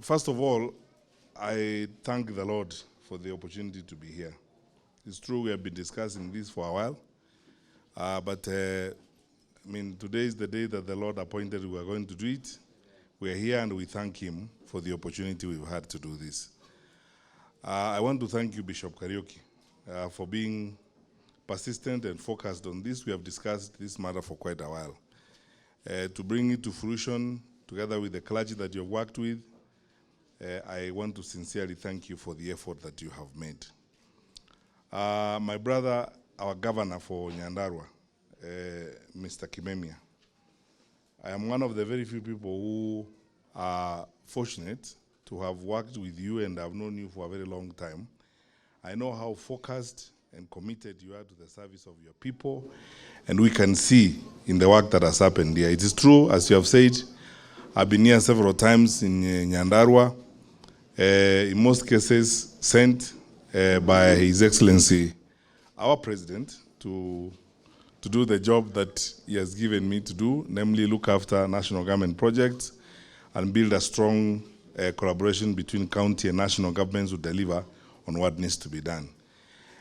First of all, I thank the Lord for the opportunity to be here. It's true we have been discussing this for a while, but today is the day that the Lord appointed we are going to do it. We are here and we thank Him for the opportunity we've had to do this. I want to thank you, Bishop Kariuki, for being persistent and focused on this. We have discussed this matter for quite a while. To bring it to fruition, together with the clergy that you've worked with, I want to sincerely thank you for the effort that you have made. My brother, our governor for Nyandarua, Mr. Kimemia, I am one of the very few people who are fortunate to have worked with you, and I've known you for a very long time. I know how focused and committed you are to the service of your people, and we can see in the work that has happened here. It is true, as you have said, I've been here several times in Nyandarua, in most cases sent by His Excellency, our President, to do the job that he has given me to do, namely look after national government projects and build a strong collaboration between county and national governments to deliver on what needs to be done.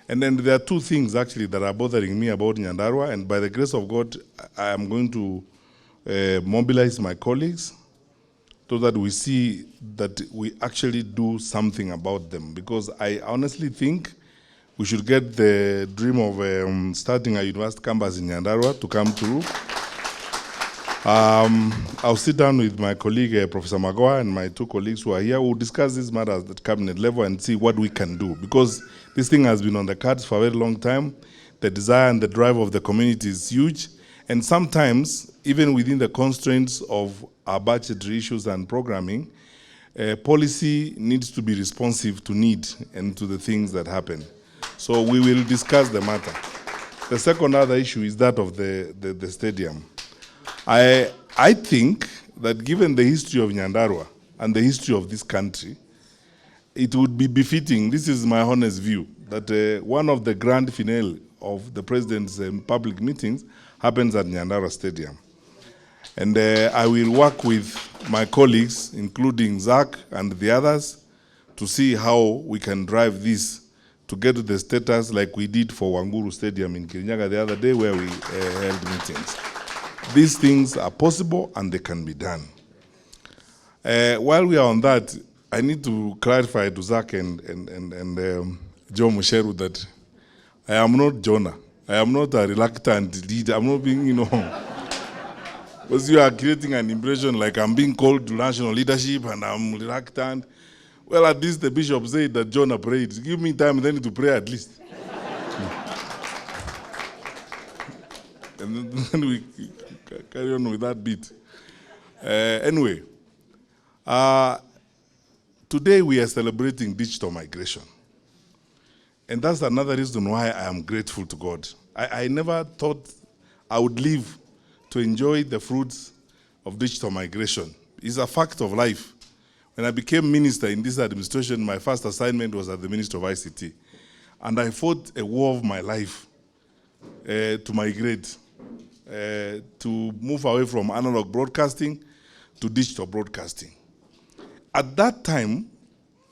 And then there are two things actually that are bothering me about Nyandarua, and by the grace of God, I am going to mobilize my colleagues so that we see that we actually do something about them. Because I honestly think we should get the dream of starting a university campus in Nyandarua to come through. I'll sit down with my colleague, Professor Magoa, and my two colleagues who are here. We'll discuss this matter at the cabinet level and see what we can do. Because this thing has been on the cards for a very long time. The desire and the drive of the community is huge. And sometimes, even within the constraints of our budgetary issues and programming, policy needs to be responsive to need and to the things that happen. So we will discuss the matter. The second other issue is that of the stadium. I think that given the history of Nyandarua and the history of this country, it would be befitting, this is my honest view, that one of the grand finale of the president's public meetings happens at Nyandarua Stadium. And I will work with my colleagues, including Zach and the others, to see how we can drive this to get to the status like we did for Wanguru Stadium in Kirinyaga the other day where we held meetings. These things are possible and they can be done. While we are on that, I need to clarify to Zach and Joe Musheru that I am not Jonah. I am not a reluctant leader. I'm not being, because you are creating an impression like I'm being called to national leadership and I'm reluctant. Well, at least the bishop said that Jonah prayed. Give me time then to pray at least. And then we carry on with that bit. Anyway, today we are celebrating digital migration. And that's another reason why I am grateful to God. I never thought I would live to enjoy the fruits of digital migration. It's a fact of life. When I became minister in this administration, my first assignment was at the Ministry of ICT. And I fought a war of my life to migrate, to move away from analog broadcasting to digital broadcasting. At that time,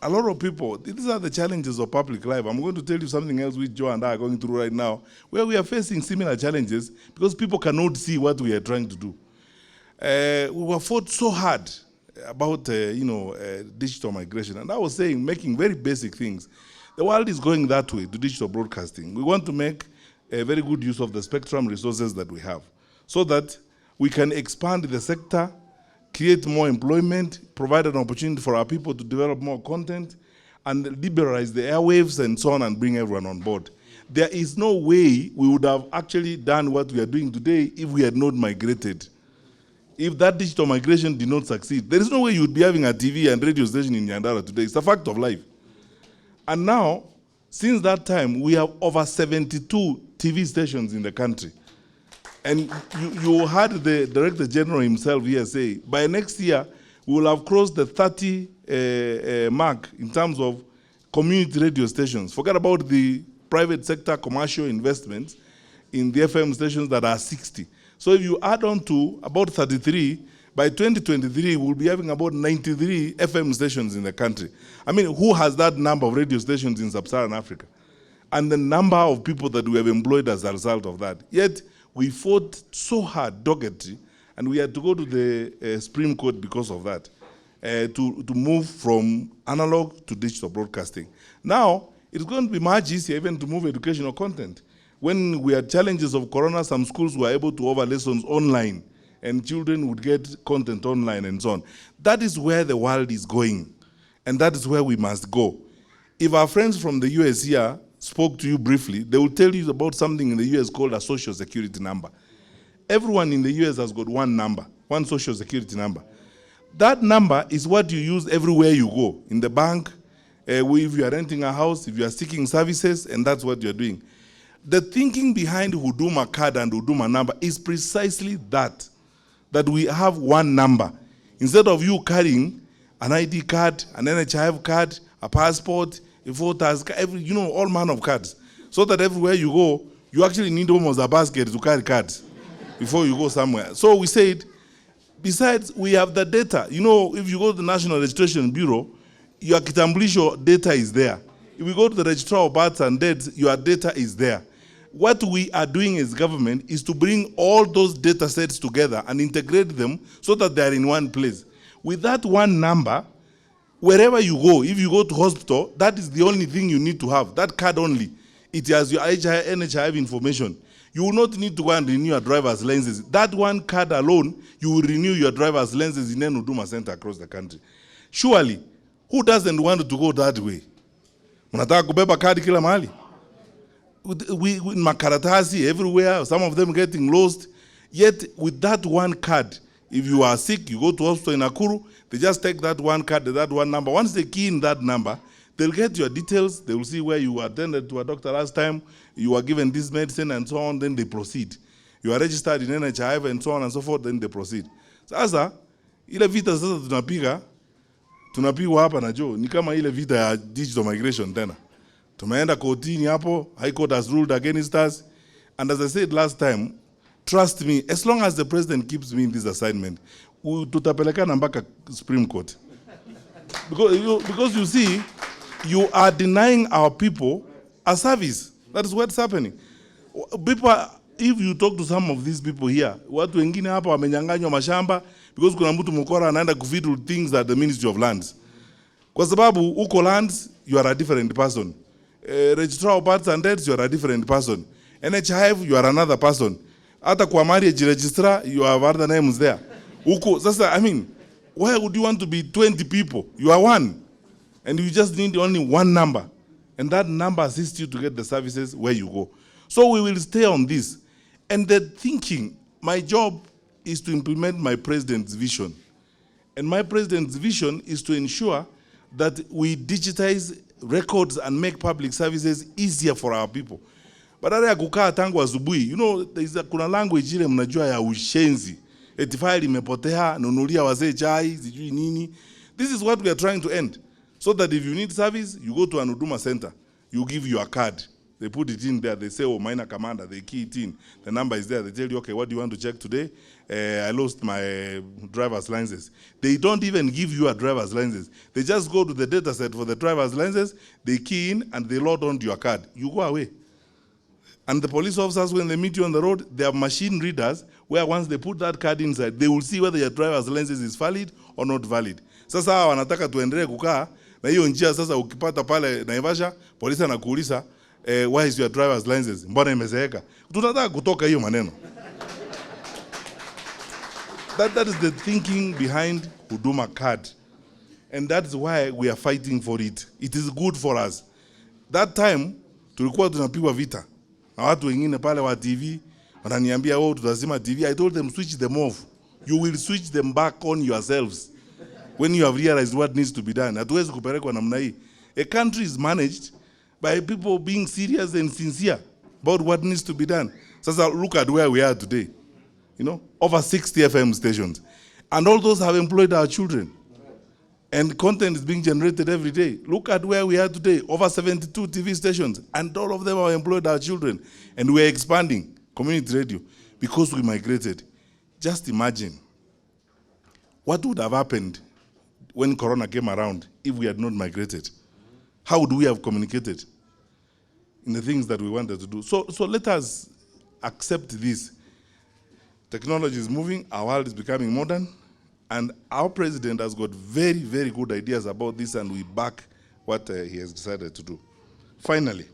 a lot of people, these are the challenges of public life. I'm going to tell you something else which Joe and I are going through right now, where we are facing similar challenges because people cannot see what we are trying to do. We were fought so hard about digital migration. And I was saying, making very basic things. The world is going that way to digital broadcasting. We want to make a very good use of the spectrum resources that we have so that we can expand the sector, create more employment, provide an opportunity for our people to develop more content, and liberalize the airwaves and so on and bring everyone on board. There is no way we would have actually done what we are doing today if we had not migrated. If that digital migration did not succeed, there is no way you would be having a TV and radio station in Nyandarua today. It's a fact of life. And now, since that time, we have over 72 TV stations in the country. And you heard the Director General himself here say, by next year, we will have crossed the 30 mark in terms of community radio stations. Forget about the private sector commercial investments in the FM stations that are 60. So if you add on to about 33, By 2023, we'll be having about 93 FM stations in the country. I mean, who has that number of radio stations in sub-Saharan Africa? And the number of people that we have employed as a result of that. Yet, we fought so hard, doggedly, and we had to go to the Supreme Court because of that, to move from analog to digital broadcasting. Now, it's going to be much easier even to move educational content. When we had challenges of corona, some schools were able to offer lessons online, and children would get content online and so on. That is where the world is going, and that is where we must go. If our friends from the US here spoke to you briefly, they will tell you about something in the US called a social security number. Everyone in the US has got one number, one social security number. That number is what you use everywhere you go, in the bank, if you are renting a house, if you are seeking services, and that's what you're doing. The thinking behind Huduma card and Huduma number is precisely that we have one number. Instead of you carrying an ID card, an NHIF card, a passport, a voters, all manner of cards, so that everywhere you go, you actually need almost a basket to carry cards before you go somewhere. So we said, besides, we have the data. If you go to the National Registration Bureau, your kitambulisho data is there. If you go to the Registrar of Births and Deaths, your data is there. What we are doing as government is to bring all those data sets together and integrate them so that they are in one place. With that one number, wherever you go, if you go to hospital, that is the only thing you need to have, that card only. It has your NHIF information. You will not need to go and renew your driver's licenses. That one card alone, you will renew your driver's licenses in any Huduma center across the country. Surely, who doesn't want to go that way? Unataka kubeba kadi kila mahali? We makaratasi everywhere, some of them getting lost. Yet, with that one card, if you are sick, you go to hospital in Nakuru, they just take that one card, that one number. Once they key in that number, they'll get your details, they will see where you attended to a doctor last time, you were given this medicine and so on, then they proceed. You are registered in NHIF and so on and so forth, then they proceed. Sasa, ile vita sasa tunapigwa hapa na Joe, ni kama ile vita ya digital migration tena. Tumeenda kotini hapo, High Court has ruled against us. And as I said last time, trust me, as long as the president keeps me in this assignment, tutapelekana mpaka Supreme Court. Because you see, you are denying our people a service. That is what's happening. People, if you talk to some of these people here, watu wengine hapa wamenyanganywa mashamba because kuna mtu mkora anaenda kufiddle things at the Ministry of Lands. Kwa sababu uko lands, you are a different person. Registrar of Births and Deaths, you are a different person. NHIF, you are another person. Hata kwa marriage registrar, you have other names there. Uko, sasa, why would you want to be 20 people? You are one. And you just need only one number. And that number assists you to get the services where you go. So we will stay on this. And the thinking, my job is to implement my president's vision. And my president's vision is to ensure that we digitize records and make public services easier for our people. Badala ya kukaa tangu asubuhi, kuna language ile mnajua ya ushenzi. Eti file imepotea, nunulia wazee chai, sijui nini. This is what we are trying to end. So that if you need service, you go to an Huduma center, you give your card. They put it in there, they say, oh, minor commander, they key it in. The number is there, they tell you, okay, what do you want to check today? I lost my driver's license. They don't even give you a driver's license. They just go to the data set for the driver's license, they key in, and they load onto your card. You go away. And the police officers, when they meet you on the road, they have machine readers, where once they put that card inside, they will see whether your driver's license is valid or not valid. Sasa wanataka tuendelee kukaa, na hiyo njia sasa ukipata pale Naivasha, polisi anakuuliza, why is your driver's license? Mbona imezeeka? Tunataka kutoka hiyo maneno. That is the thinking behind Huduma card. And that's why we are fighting for it. It is good for us. That time, tulikuwa tunapigwa vita. Na watu wengine pale wa TV, wananiambia, oh, tutazima TV. I told them, switch them off. You will switch them back on yourselves when you have realized what needs to be done. Hatuwezi kupelekwa namna hii. A country is managed by people being serious and sincere about what needs to be done. So look at where we are today. Over 60 FM stations. And all those have employed our children. And content is being generated every day. Look at where we are today. Over 72 TV stations. And all of them have employed our children. And we are expanding community radio because we migrated. Just imagine What would have happened when Corona came around if we had not migrated? How would we have communicated in the things that we wanted to do? So let us accept this. Technology is moving, our world is becoming modern, and our president has got very, very good ideas about this, and we back what he has decided to do. Finally,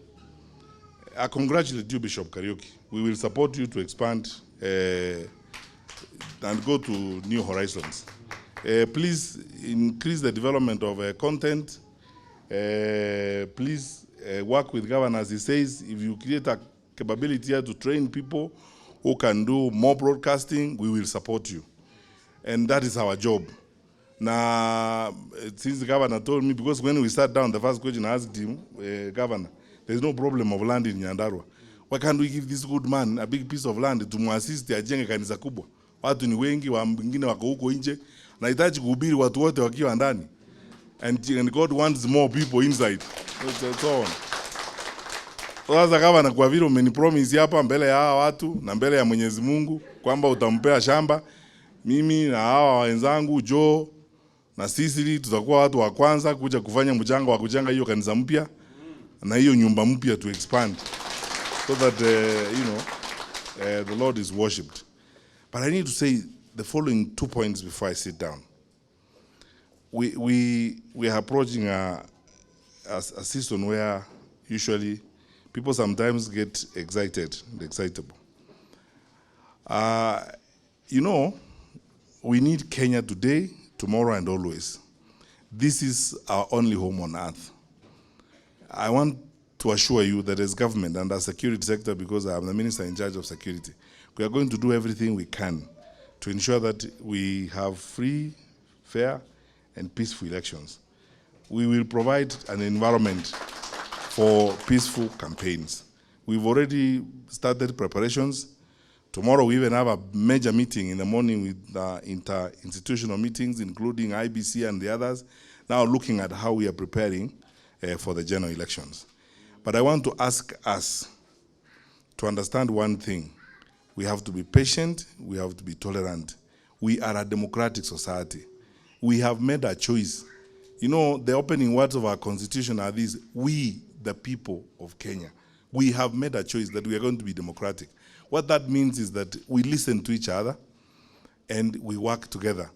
I congratulate you, Bishop Kariuki. We will support you to expand and go to new horizons. Please increase the development of content. Please work with governors. He says if you create a capability here to train people who can do more broadcasting, we will support you. And that is our job. Now, since the governor told me, because when we sat down, the first question I asked him, Governor, there's no problem of land in Nyandarua. Why can't we give this good man a big piece of land to muasisi ajenge kanisa kubwa? Watu ni wengi, wengine wako huko nje. Nahitaji kuhubiri watu wote wakiwa ndani. And God wants more people inside. So on. Sasa governor, kwa vile umenipromise hapa mbele ya hawa watu na mbele ya Mwenyezi Mungu kwamba utampea shamba, mimi na hawa wenzangu Joe na Sisili tutakuwa watu wa kwanza kuja kufanya mchango wa kujenga hiyo kanisa mpya na hiyo nyumba mpya to expand so that the Lord is worshipped. But I need to say the following 2 points before I sit down. We are approaching a season where usually people sometimes get excited and excitable. We need Kenya today, tomorrow, and always. This is our only home on earth. I want to assure you that as government and as security sector, because I am the minister in charge of security, we are going to do everything we can to ensure that we have free, fair, and peaceful elections. We will provide an environment for peaceful campaigns. We've already started preparations. Tomorrow we even have a major meeting in the morning with inter-institutional meetings, including IBC and the others, now looking at how we are preparing for the general elections. But I want to ask us to understand one thing. We have to be patient, we have to be tolerant. We are a democratic society. We have made a choice. You know, the opening words of our constitution are these: we, the people of Kenya. We have made a choice that we are going to be democratic. What that means is that we listen to each other and we work together.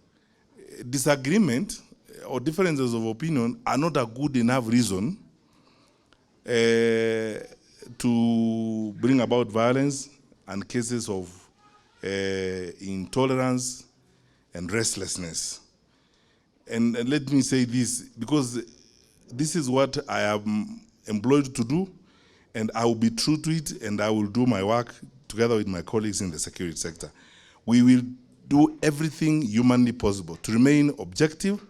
Disagreement or differences of opinion are not a good enough reason to bring about violence and cases of intolerance and restlessness. And let me say this, because this is what I am employed to do, and I will be true to it, and I will do my work together with my colleagues in the security sector. We will do everything humanly possible to remain objective,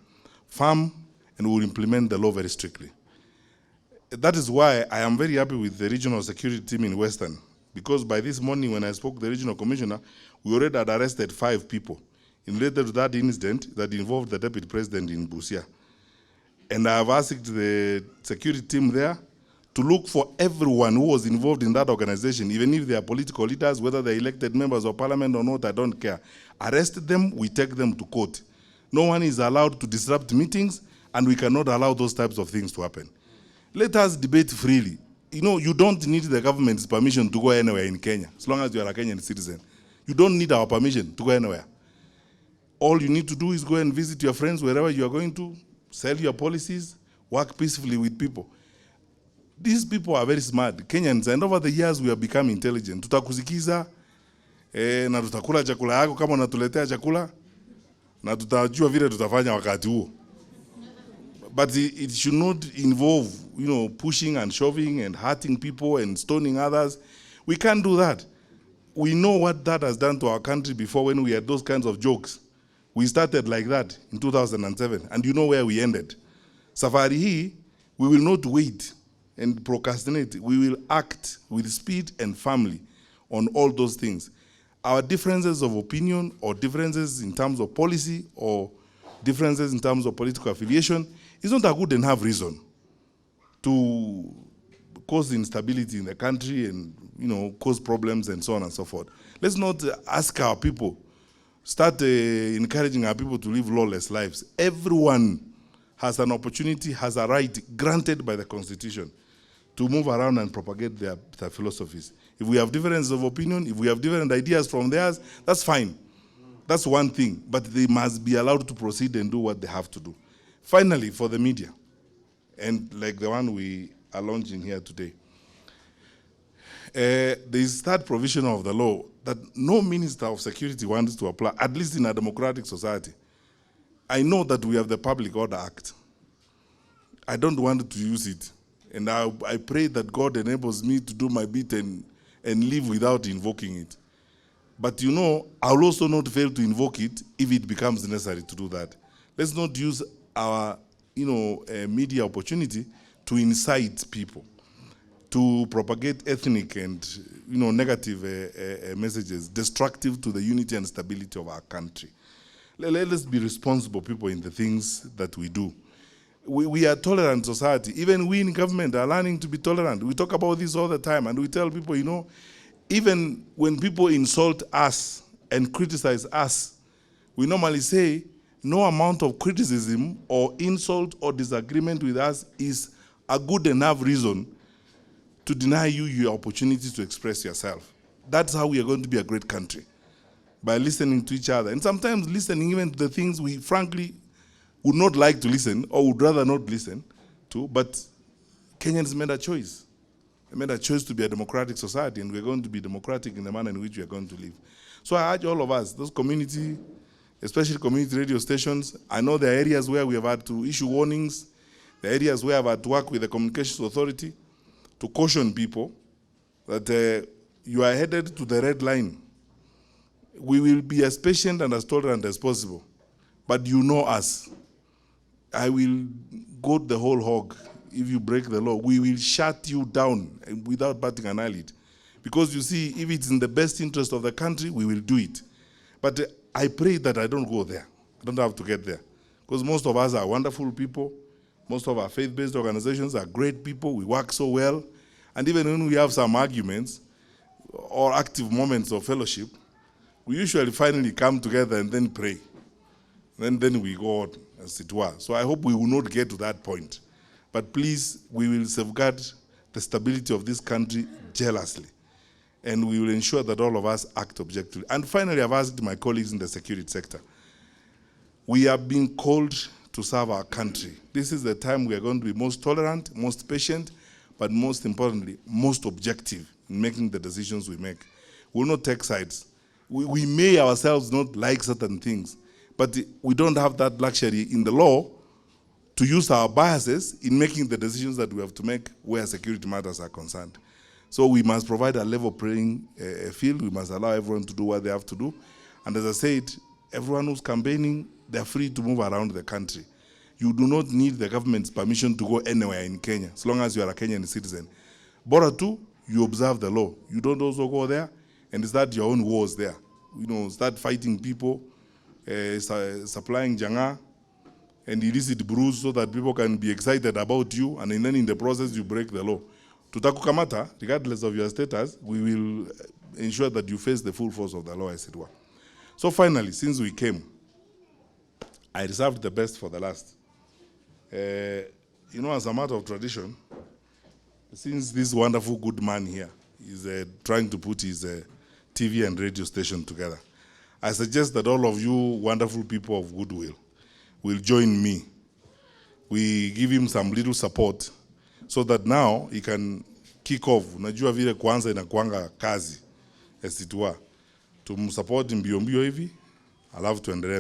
firm, and we will implement the law very strictly. That is why I am very happy with the regional security team in Western, because by this morning when I spoke to the regional commissioner, we already had arrested 5 people related to that incident that involved the deputy president in Busia. And I have asked the security team there to look for everyone who was involved in that organization, even if they are political leaders, whether they're elected members of parliament or not, I don't care. Arrest them, we take them to court. No one is allowed to disrupt meetings, and we cannot allow those types of things to happen. Let us debate freely. You know, you don't need the government's permission to go anywhere in Kenya, as long as you are a Kenyan citizen. You don't need our permission to go anywhere. All you need to do is go and visit your friends wherever you are going to, sell your policies, work peacefully with people. These people are very smart, Kenyans, and over the years we have become intelligent. Tutakusikiza, na tutakula chakula yako kama unatuletea chakula, na tutajua vile tutafanya wakati huo. But it should not involve, pushing and shoving and hurting people and stoning others. We can't do that. We know what that has done to our country before when we had those kinds of jokes. We started like that in 2007, and you know where we ended. Safari hii, we will not wait and procrastinate. We will act with speed and firmly on all those things. Our differences of opinion or differences in terms of policy or differences in terms of political affiliation is not a good enough reason to cause instability in the country and cause problems and so on and so forth. Let's not ask our people start encouraging our people to live lawless lives. Everyone has an opportunity, has a right granted by the Constitution to move around and propagate their philosophies. If we have differences of opinion, if we have different ideas from theirs, that's fine. That's one thing. But they must be allowed to proceed and do what they have to do. Finally, for the media, and like the one we are launching here today, there is that provision of the law that no Minister of Security wants to apply, at least in a democratic society. I know that we have the Public Order Act. I don't want to use it. And I pray that God enables me to do my bit and live without invoking it. But you know, I'll also not fail to invoke it if it becomes necessary to do that. Let's not use our media opportunity to incite people, to propagate ethnic and negative messages, destructive to the unity and stability of our country. Let us be responsible people in the things that we do. We are a tolerant society. Even we in government are learning to be tolerant. We talk about this all the time, and we tell people, even when people insult us and criticize us, we normally say no amount of criticism or insult or disagreement with us is a good enough reason to deny you your opportunity to express yourself. That's how we are going to be a great country, by listening to each other. And sometimes listening even to the things we frankly would not like to listen or would rather not listen to, but Kenyans made a choice. They made a choice to be a democratic society, and we're going to be democratic in the manner in which we are going to live. So I urge all of us, those community, especially community radio stations, I know there are areas where we have had to issue warnings, there are areas where I've had to work with the Communications Authority to caution people that you are headed to the red line. We will be as patient and as tolerant as possible, but you know us. I will go the whole hog if you break the law. We will shut you down without batting an eyelid. Because you see, if it's in the best interest of the country, we will do it. But I pray that I don't go there. I don't have to get there. Because most of us are wonderful people. Most of our faith-based organizations are great people. We work so well. And even when we have some arguments or active moments of fellowship, we usually finally come together and then pray. And then we go on, as it were. So I hope we will not get to that point. But please, we will safeguard the stability of this country jealously. And we will ensure that all of us act objectively. And finally, I've asked my colleagues in the security sector. We are being called to serve our country. This is the time we are going to be most tolerant, most patient, but most importantly, most objective in making the decisions we make. We will not take sides. We may ourselves not like certain things, but we don't have that luxury in the law to use our biases in making the decisions that we have to make where security matters are concerned. So we must provide a level playing field. We must allow everyone to do what they have to do. And as I said, everyone who's campaigning, they're free to move around the country. You do not need the government's permission to go anywhere in Kenya, as long as you are a Kenyan citizen. Bora tu, you observe the law. You don't also go there and start your own wars there. Start fighting people, supplying janga and illicit brews so that people can be excited about you, and then in the process you break the law. Tutakukamata, regardless of your status, we will ensure that you face the full force of the law, as it were. So finally, since we came, I reserved the best for the last. As a matter of tradition, since this wonderful good man here is trying to put his TV and radio station together, I suggest that all of you wonderful people of goodwill will join me. We give him some little support so that now he can kick off. Unajua vile kwanza inakuanga kazi, as it were. Tumsupport mbio mbio hivi, alafu tuendelee.